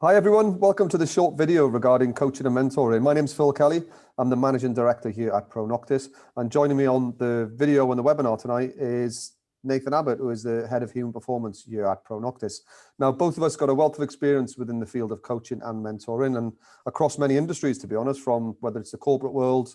Hi everyone, welcome to the short video regarding coaching and mentoring. My name's Phil Kelly. I'm the Managing Director here at Noctis, and joining me on the video and the webinar tonight is Nathan Abbott, who is the Head of Human Performance here at Noctis. Now, both of us got a wealth of experience within the field of coaching and mentoring and across many industries, to be honest, from whether it's the corporate world,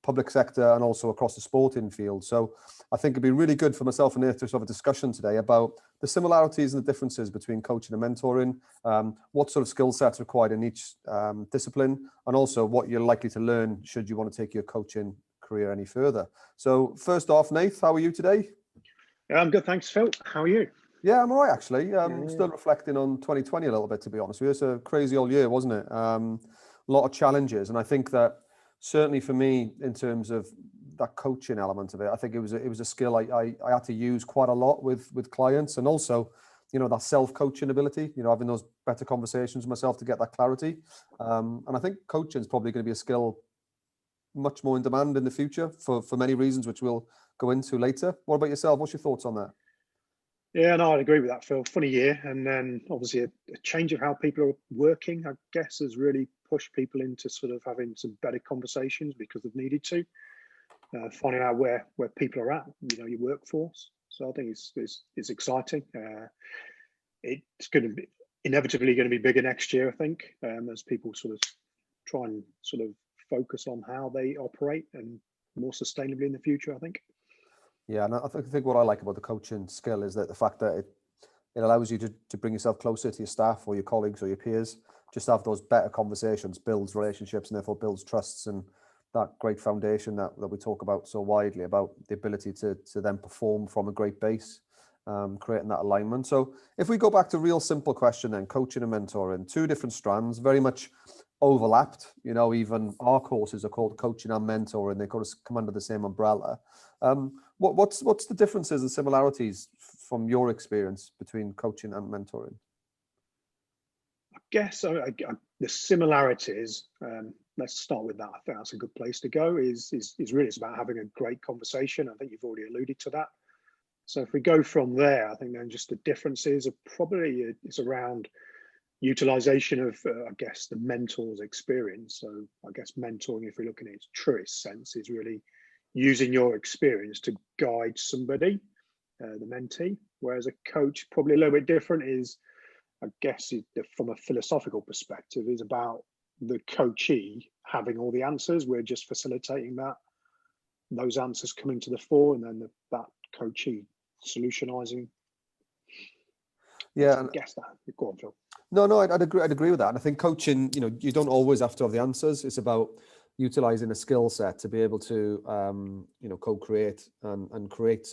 public sector, and also across the sporting field. So I think it'd be really good for myself and Nathan to have a discussion today about the similarities and the differences between coaching and mentoring, what sort of skill sets required in each discipline, and also what you're likely to learn should you want to take your coaching career any further. So first off, Nath, how are you today? Yeah, I'm good, thanks, Phil. How are you? Yeah, I'm all right, actually. Still reflecting on 2020 a little bit, to be honest with you. It's a crazy old year, wasn't it? A lot of challenges, and I think that certainly for me, in terms of that coaching element of it, I think it was a skill I had to use quite a lot with clients, and also, you know, that self-coaching ability, you know, having those better conversations with myself to get that clarity. And I think coaching is probably going to be a skill much more in demand in the future for many reasons, which we'll go into later. What about yourself? What's your thoughts on that? Yeah, no, I'd agree with that, Phil. Funny year, and then obviously a change of how people are working, I guess, has really pushed people into sort of having some better conversations because they've needed to, finding out where people are at, you know, your workforce. So I think it's exciting. It's going to be inevitably going to be bigger next year, I think, as people sort of try and sort of focus on how they operate and more sustainably in the future, I think. Yeah, and I think what I like about the coaching skill is that the fact that it allows you to bring yourself closer to your staff or your colleagues or your peers, just have those better conversations, builds relationships, and therefore builds trusts, and that great foundation that we talk about so widely about the ability to then perform from a great base, creating that alignment. So if we go back to real simple question then, coaching and mentoring, two different strands, very much overlapped. You know, even our courses are called coaching and mentoring. They kind of come under the same umbrella. What's the differences and similarities from your experience between coaching and mentoring? I guess the similarities, let's start with that. I think that's a good place to go, is really it's about having a great conversation. I think you've already alluded to that. So if we go from there, I think then just the differences are probably it's around utilization of, I guess, the mentor's experience. So I guess mentoring, if we're looking at its truest sense, is really using your experience to guide somebody, the mentee, whereas a coach, probably a little bit different, is, I guess, from a philosophical perspective, is about the coachee having all the answers. We're just facilitating those answers coming to the fore, and then that coachee solutionizing. Yeah, I guess that. Go on, Phil. No, I'd agree with that. And I think coaching, you know, you don't always have to have the answers. It's about utilizing a skill set to be able to, you know, co-create and create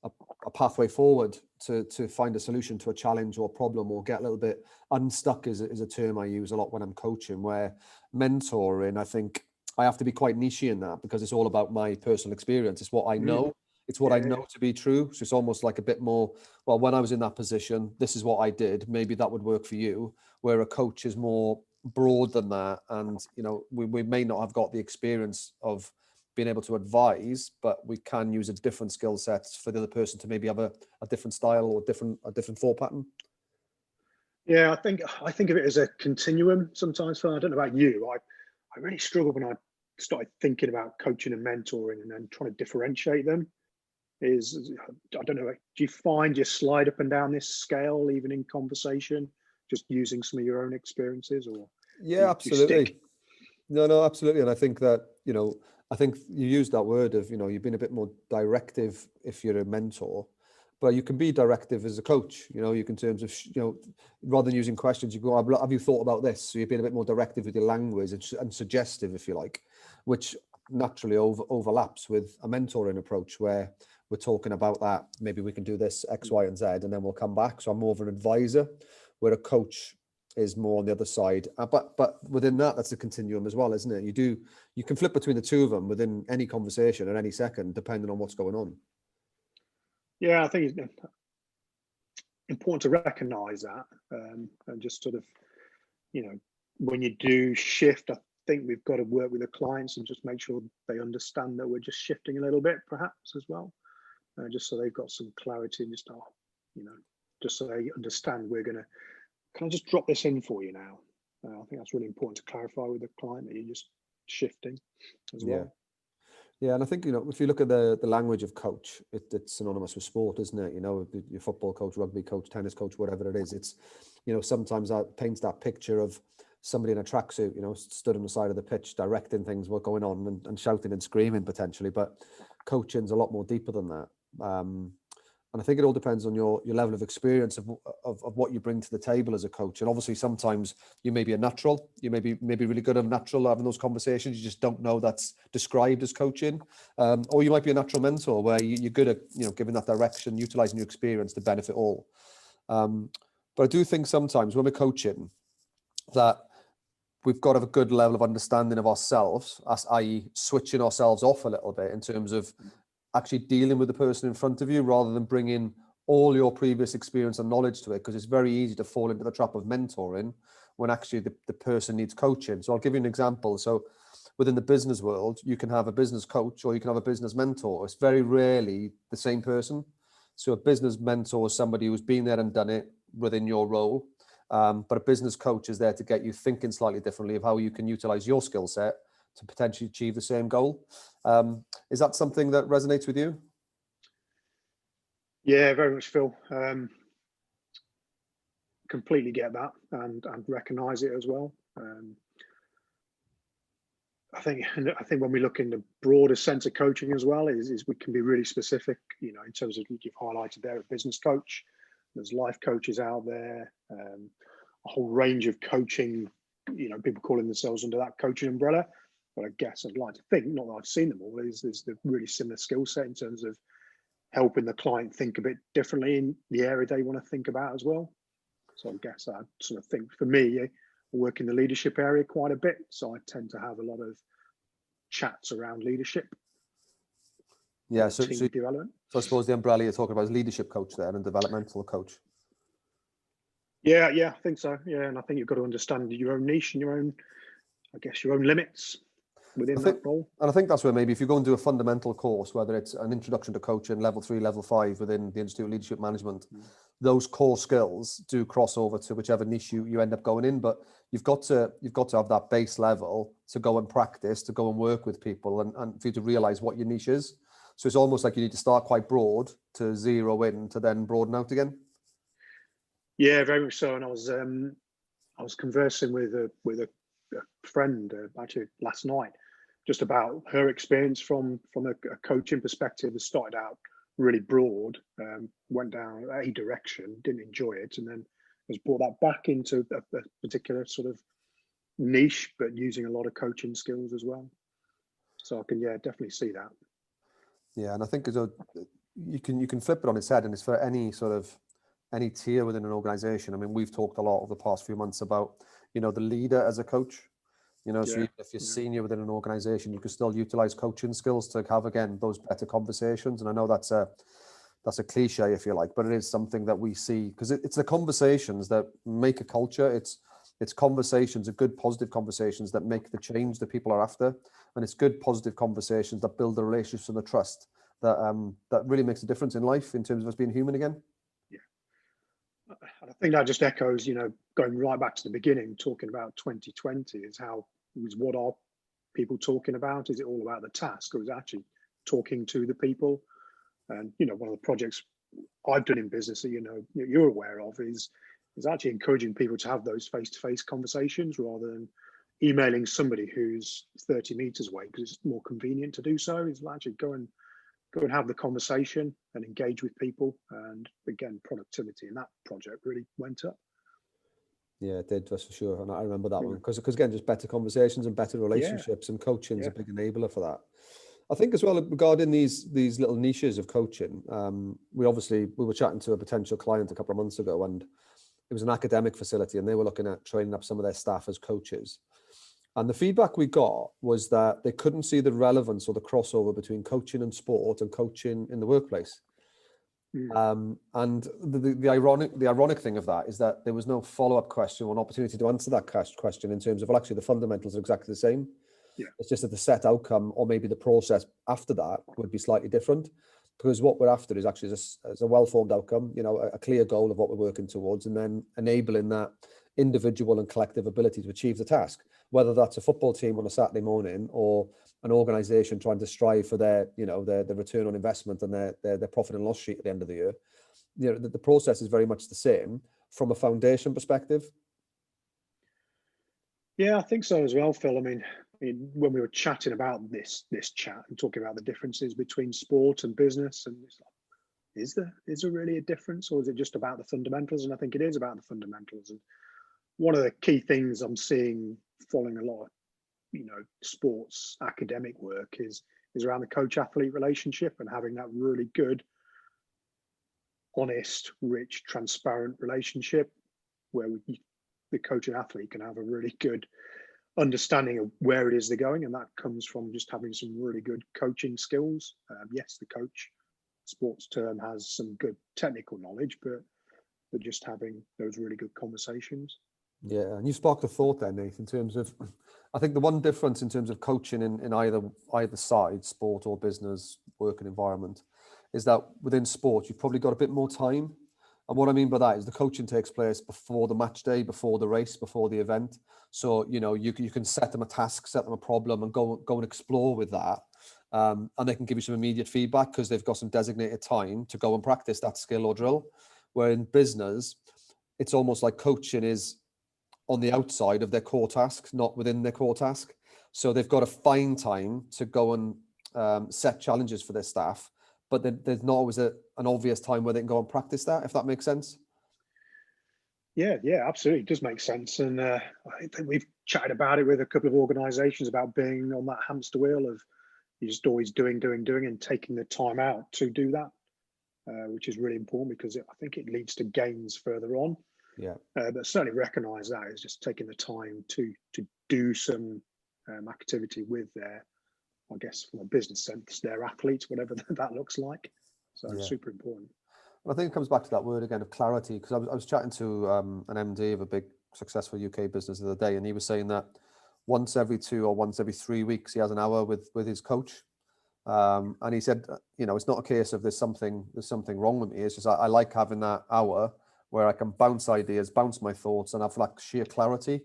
a pathway forward to find a solution to a challenge or problem, or get a little bit unstuck is a term I use a lot when I'm coaching. Where mentoring, I think I have to be quite niche in that because it's all about my personal experience. It's what I know. It's what I know to be true. So it's almost like a bit more, well, when I was in that position, this is what I did. Maybe that would work for you. Where a coach is more broad than that. And, you know, we may not have got the experience of being able to advise, but we can use a different skill sets for the other person to maybe have a different style or a different thought pattern. Yeah, I think of it as a continuum sometimes. Phil, I don't know about you. I really struggled when I started thinking about coaching and mentoring and then trying to differentiate them. I don't know, do you find you slide up and down this scale even in conversation, just using some of your own experiences? Or yeah, absolutely. No, absolutely. And I think that, you know, I think you used that word of, you know, you've been a bit more directive if you're a mentor, but you can be directive as a coach. You know, you can, in terms of, you know, rather than using questions, you go, have you thought about this? So you've been a bit more directive with your language and suggestive, if you like, which naturally overlaps with a mentoring approach where we're talking about that. Maybe we can do this X, Y, and Z, and then we'll come back. So I'm more of an advisor, where a coach is more on the other side. But within that's a continuum as well, isn't it? You can flip between the two of them within any conversation at any second, depending on what's going on. Yeah, I think it's important to recognize that, and just sort of, you know, when you do shift, I think we've got to work with the clients and just make sure they understand that we're just shifting a little bit, perhaps, as well, just so they've got some clarity and just, you know, just so they understand we're going to can I just drop this in for you now? I think that's really important to clarify with the client that you're just shifting as well. Yeah, and I think, if you look at the language of coach, it's synonymous with sport, isn't it? Your football coach, rugby coach, tennis coach, whatever it is. It's, sometimes that paints that picture of somebody in a tracksuit, stood on the side of the pitch, directing things, what's going on, and shouting and screaming potentially. But coaching's a lot more deeper than that. And I think it all depends on your level of experience of what you bring to the table as a coach. And obviously, sometimes you may be a natural, you may be really good at natural having those conversations. You just don't know that's described as coaching, or you might be a natural mentor where you're good at giving that direction, utilizing your experience to benefit all. But I do think sometimes when we're coaching, that we've got to have a good level of understanding of ourselves, i.e., switching ourselves off a little bit in terms of actually dealing with the person in front of you rather than bringing all your previous experience and knowledge to it, because it's very easy to fall into the trap of mentoring when actually the person needs coaching. So I'll give you an example. So within the business world, you can have a business coach or you can have a business mentor. It's very rarely the same person. So a business mentor is somebody who's been there and done it within your role. But a business coach is there to get you thinking slightly differently of how you can utilize your skill set to potentially achieve the same goal. Is that something that resonates with you? Yeah, very much, Phil. Completely get that and recognise it as well. I think when we look in the broader sense of coaching as well, is we can be really specific. In terms of you've highlighted there a business coach. There's life coaches out there, a whole range of coaching. People calling themselves under that coaching umbrella. But I guess I'd like to think, not that I've seen them all, is the really similar skill set in terms of helping the client think a bit differently in the area they want to think about as well. So I guess I sort of think for me, I work in the leadership area quite a bit. So I tend to have a lot of chats around leadership. Yeah, so development. So I suppose the umbrella you're talking about is leadership coach there and developmental coach. Yeah, I think so. Yeah, and I think you've got to understand your own niche and your own limits within that role. And I think that's where maybe if you go and do a fundamental course, whether it's an introduction to coaching, level 3, level 5 within the Institute of Leadership Management, those core skills do cross over to whichever niche you end up going in. But you've got to have that base level to go and practice, to go and work with people, and for you to realize what your niche is. So it's almost like you need to start quite broad to zero in to then broaden out again. Yeah, very much so. And I was conversing with a friend actually last night, just about her experience from a coaching perspective. It started out really broad, went down a direction, didn't enjoy it, and then has brought that back into a particular sort of niche, but using a lot of coaching skills as well. So I can definitely see that. Yeah, and I think you can flip it on its head, and it's for any tier within an organization. I mean, we've talked a lot over the past few months about the leader as a coach. So if you're senior within an organization, you can still utilize coaching skills to have, again, those better conversations. And I know that's a cliche, if you like, but it is something that we see, because it's the conversations that make a culture. It's conversations, good positive conversations that make the change that people are after. And it's good positive conversations that build the relationships and the trust that really makes a difference in life in terms of us being human again. Yeah. I think that just echoes, going right back to the beginning, talking about 2020 is what are people talking about? Is it all about the task, or is it actually talking to the people? And, one of the projects I've done in business that, you're aware of is actually encouraging people to have those face-to-face conversations rather than emailing somebody who's 30 meters away, because it's more convenient to do so. Is actually go and have the conversation and engage with people. And again, productivity in that project really went up. Yeah, it did, that's for sure. And I remember that one because again, just better conversations and better relationships, and coaching is a big enabler for that. I think as well, regarding these little niches of coaching, we were chatting to a potential client a couple of months ago, and it was an academic facility, and they were looking at training up some of their staff as coaches. And the feedback we got was that they couldn't see the relevance or the crossover between coaching and sport and coaching in the workplace. And the ironic thing of that is that there was no follow-up question or an opportunity to answer that question in terms of, well, actually the fundamentals are exactly the same. Yeah. It's just that the set outcome or maybe the process after that would be slightly different. because what we're after is actually as a well-formed outcome, a clear goal of what we're working towards, and then enabling that individual and collective ability to achieve the task, whether that's a football team on a Saturday morning or an organization trying to strive for their return on investment and their profit and loss sheet at the end of the year. The process is very much the same from a foundation perspective. Yeah, I think so as well, Phil. I mean, when we were chatting about this chat and talking about the differences between sport and business, and it's like, is there really a difference, or is it just about the fundamentals? And I think it is about the fundamentals. And one of the key things I'm seeing following a lot of sports academic work is around the coach-athlete relationship, and having that really good, honest, rich, transparent relationship where the coach and athlete can have a really good understanding of where it is they're going, and that comes from just having some really good coaching skills. Yes, the coach, sports term, has some good technical knowledge, but just having those really good conversations. Yeah, and you sparked a thought there, Nate, in terms of, I think the one difference in terms of coaching in either side, sport or business, working environment, is that within sport, you've probably got a bit more time. And what I mean by that is the coaching takes place before the match day, before the race, before the event. So, you can set them a task, set them a problem, and go and explore with that. And they can give you some immediate feedback because they've got some designated time to go and practice that skill or drill. Where in business, it's almost like coaching is on the outside of their core task, not within their core task. So they've got to find time to go and set challenges for their staff, but there's not always an obvious time where they can go and practice that, if that makes sense. Yeah, absolutely. It does make sense. And I think we've chatted about it with a couple of organizations about being on that hamster wheel of you're just always doing and taking the time out to do that, which is really important because I think it leads to gains further on. Yeah. But certainly recognize that is just taking the time to do some activity with their, I guess, from a business sense, their athletes, whatever that looks like. So it's super important. I think it comes back to that word again of clarity, because I was chatting to an MD of a big successful UK business the other day, and he was saying that once every 2 or once every 3 weeks he has an hour with his coach, and he said, it's not a case of there's something wrong with me. It's just I like having that hour where I can bounce ideas, bounce my thoughts, and have like sheer clarity,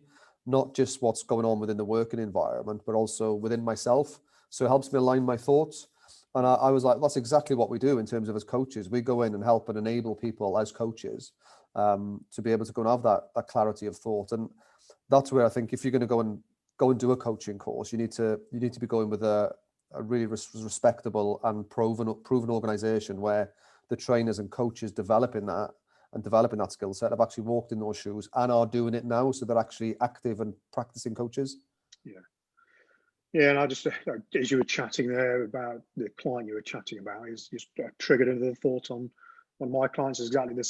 not just what's going on within the working environment, but also within myself. So it helps me align my thoughts. And I was like, that's exactly what we do in terms of as coaches. We go in and help and enable people as coaches to be able to go and have that clarity of thought. And that's where I think if you're going to go and do a coaching course, you need to be going with a really respectable and proven organization where the trainers and coaches developing that skill set have actually walked in those shoes and are doing it now. So they're actually active and practicing coaches. Yeah, and I just, as you were chatting there about the client you were chatting about, is just triggered another thought on my clients. Is exactly the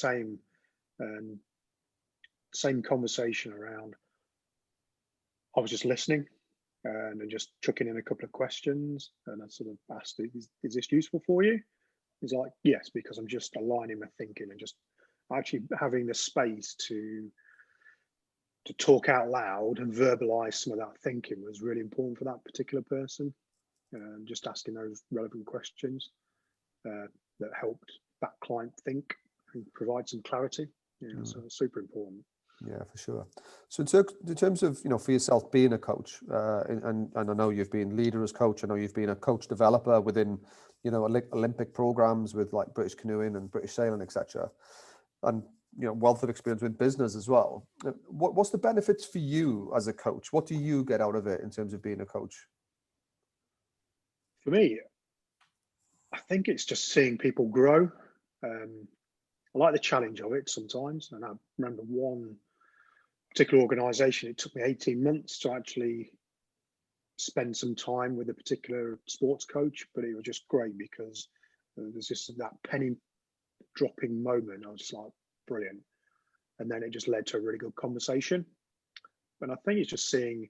same conversation around. I was just listening and then just chucking in a couple of questions, and I sort of asked, "Is this useful for you?" He's like, "Yes," because I'm just aligning my thinking and just actually having the space to talk out loud and verbalize some of that thinking was really important for that particular person. Just asking those relevant questions that helped that client think and provide some clarity. So it's super important. Yeah, for sure. So in terms of, for yourself being a coach, and I know you've been leader as coach, I know you've been a coach developer within, Olympic programs with like British canoeing and British sailing, etc. And, wealth of experience with business as well. What's the benefits for you as a coach? What do you get out of it in terms of being a coach? For me, I think it's just seeing people grow. I like the challenge of it sometimes. And I remember one particular organization, it took me 18 months to actually spend some time with a particular sports coach, but it was just great because there's just that penny dropping moment. I was just like, brilliant. And then it just led to a really good conversation. And I think it's just seeing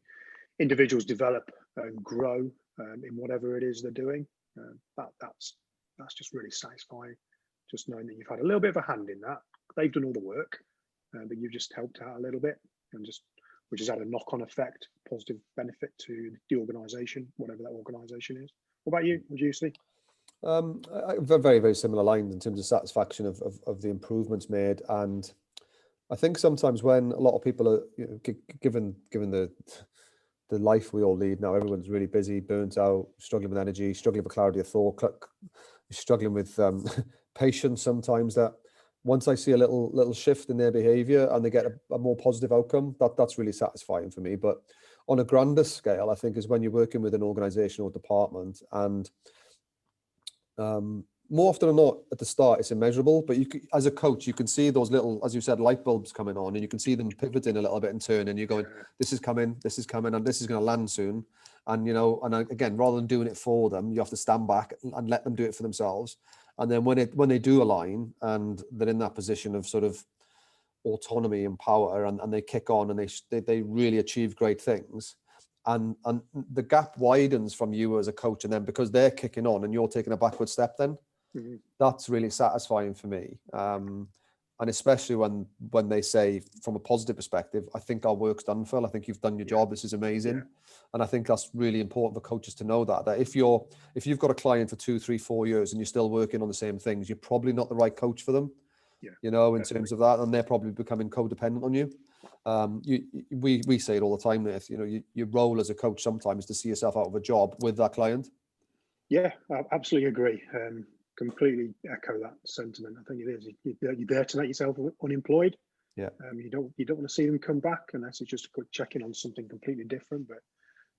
individuals develop and grow in whatever it is they're doing. That's just really satisfying. Just knowing that you've had a little bit of a hand in that. They've done all the work, but you've just helped out a little bit, which has had a knock-on effect, positive benefit to the organisation, whatever that organisation is. What about you? What do you see? Very, very similar lines in terms of satisfaction of the improvements made. And I think sometimes when a lot of people are, given the life we all lead now, everyone's really busy, burnt out, struggling with energy, struggling with clarity of thought, struggling with patience sometimes, that once I see a little shift in their behavior and they get a more positive outcome, that's really satisfying for me. But on a grander scale, I think is when you're working with an organization or department, and more often than not at the start it's immeasurable, but as a coach, you can see those little, as you said, light bulbs coming on, and you can see them pivoting a little bit and turning, and you're going, this is coming, and this is going to land soon. And again, rather than doing it for them, you have to stand back and let them do it for themselves. And then when they do align and they're in that position of sort of autonomy and power, and they kick on and they really achieve great things, and the gap widens from you as a coach and then, because they're kicking on and you're taking a backward step, then that's really satisfying for me. And especially when they say, from a positive perspective, I think our work's done, Phil. I think you've done your job. This is amazing. And I think that's really important for coaches to know that if you've got a client for 2, 3, 4 years and you're still working on the same things, you're probably not the right coach for them. In terms of that, and they're probably becoming codependent on you. We say it all the time, that your role as a coach sometimes is to see yourself out of a job with that client. Yeah, I absolutely agree. Completely echo that sentiment. I think it is. You're there to make yourself unemployed. Yeah. You don't want to see them come back unless it's just a quick check-in on something completely different. But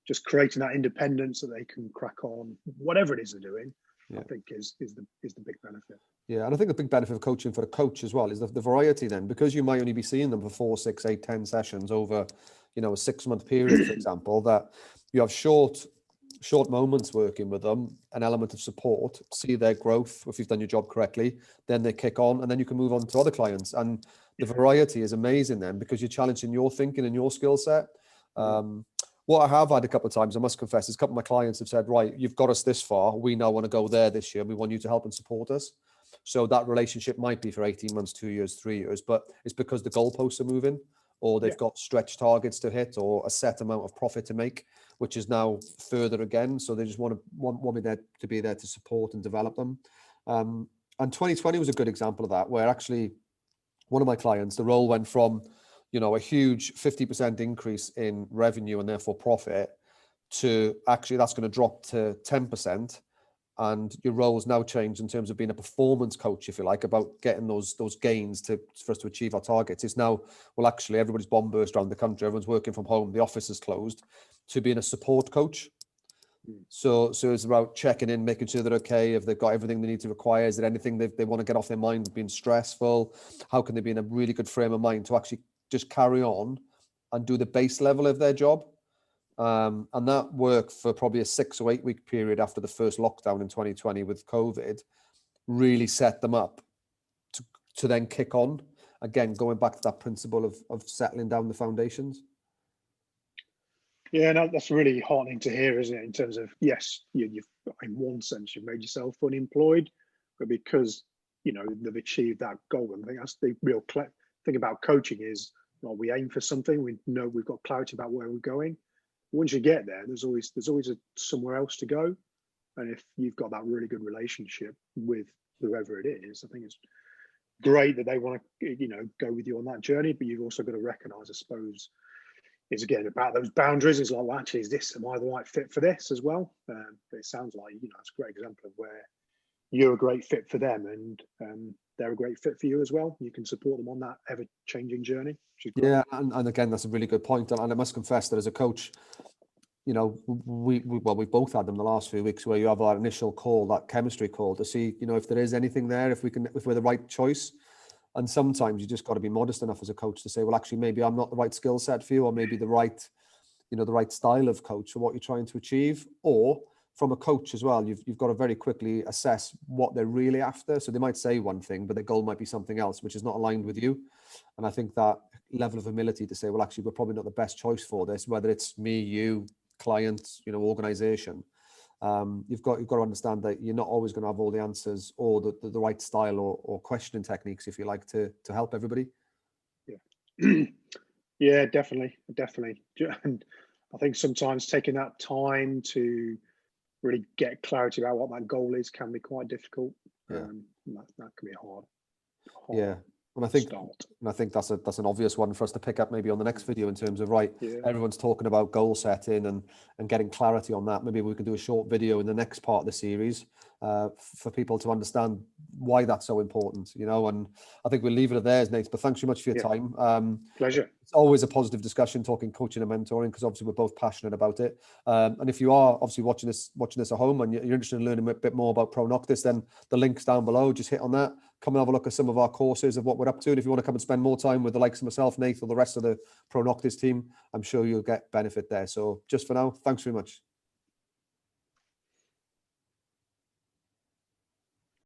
just creating that independence so they can crack on whatever it is they're doing, I think is the big benefit. Yeah, and I think the big benefit of coaching for a coach as well is the variety then, because you might only be seeing them for 4, 6, 8, 10 sessions over, a 6-month period, for example, that you have short moments working with them, an element of support, see their growth. If you've done your job correctly, then they kick on, and then you can move on to other clients. And the variety is amazing then, because you're challenging your thinking and your skill set. What I have had a couple of times, I must confess, is a couple of my clients have said, right, you've got us this far. We now want to go there this year. We want you to help and support us. So that relationship might be for 18 months, 2 years, 3 years, but it's because the goalposts are moving, or they've got stretch targets to hit, or a set amount of profit to make, which is now further again. So they just want me there to be there to support and develop them. And 2020 was a good example of that, where actually one of my clients, the role went from, a huge 50% increase in revenue and therefore profit, to actually that's going to drop to 10%. And your role's now changed in terms of being a performance coach, if you like, about getting those gains for us to achieve our targets. It's now, well, actually, everybody's bomb burst around the country. Everyone's working from home. The office is closed. To being a support coach. So it's about checking in, making sure they're okay, if they've got everything they need to require. Is there anything they want to get off their mind, being stressful? How can they be in a really good frame of mind to actually just carry on and do the base level of their job? And that worked for probably a 6 or 8 week period after the first lockdown in 2020 with COVID, really set them up to then kick on. Again, going back to that principle of settling down the foundations. Yeah, no, that's really heartening to hear, isn't it? In terms of, yes, you've in one sense you've made yourself unemployed, but because they've achieved that goal. And I think that's the real thing about coaching is, well, we aim for something. We know we've got clarity about where we're going. Once you get there, there's always somewhere else to go. And if you've got that really good relationship with whoever it is, I think it's great that they want to go with you on that journey. But you've also got to recognize, I suppose, is again about those boundaries. It's like, well, actually, am I the right fit for this as well? But it sounds like it's a great example of where you're a great fit for them, and they're a great fit for you as well. You can support them on that ever-changing journey. Yeah, and again, that's a really good point. And I must confess that as a coach, we've both had them the last few weeks, where you have that initial call, that chemistry call, to see, if there is anything there, if we're the right choice. And sometimes you just got to be modest enough as a coach to say, well, actually, maybe I'm not the right skill set for you, or maybe the right style of coach for what you're trying to achieve. Or from a coach as well, you've got to very quickly assess what they're really after. So they might say one thing, but their goal might be something else, which is not aligned with you. And I think that level of humility to say, well, actually, we're probably not the best choice for this, whether it's me, you, client, organization. You've got to understand that you're not always going to have all the answers or the right style or questioning techniques, if you like, to help everybody. Yeah. Yeah, definitely. And I think sometimes taking that time to really get clarity about what that goal is can be quite difficult. Yeah. That can be hard. Yeah. And I think that's an obvious one for us to pick up maybe on the next video in terms of, right, everyone's talking about goal setting and getting clarity on that. Maybe we can do a short video in the next part of the series for people to understand why that's so important, you know. And I think we'll leave it at there, Nate, but thanks so much for your time. Pleasure. It's always a positive discussion talking coaching and mentoring, because obviously we're both passionate about it. And if you are obviously watching this at home and you're interested in learning a bit more about Pro Noctis, then the link's down below. Just hit on that. Come and have a look at some of our courses of what we're up to. And if you want to come and spend more time with the likes of myself, Nate, or the rest of the Pro Noctis team, I'm sure you'll get benefit there. So just for now, thanks very much.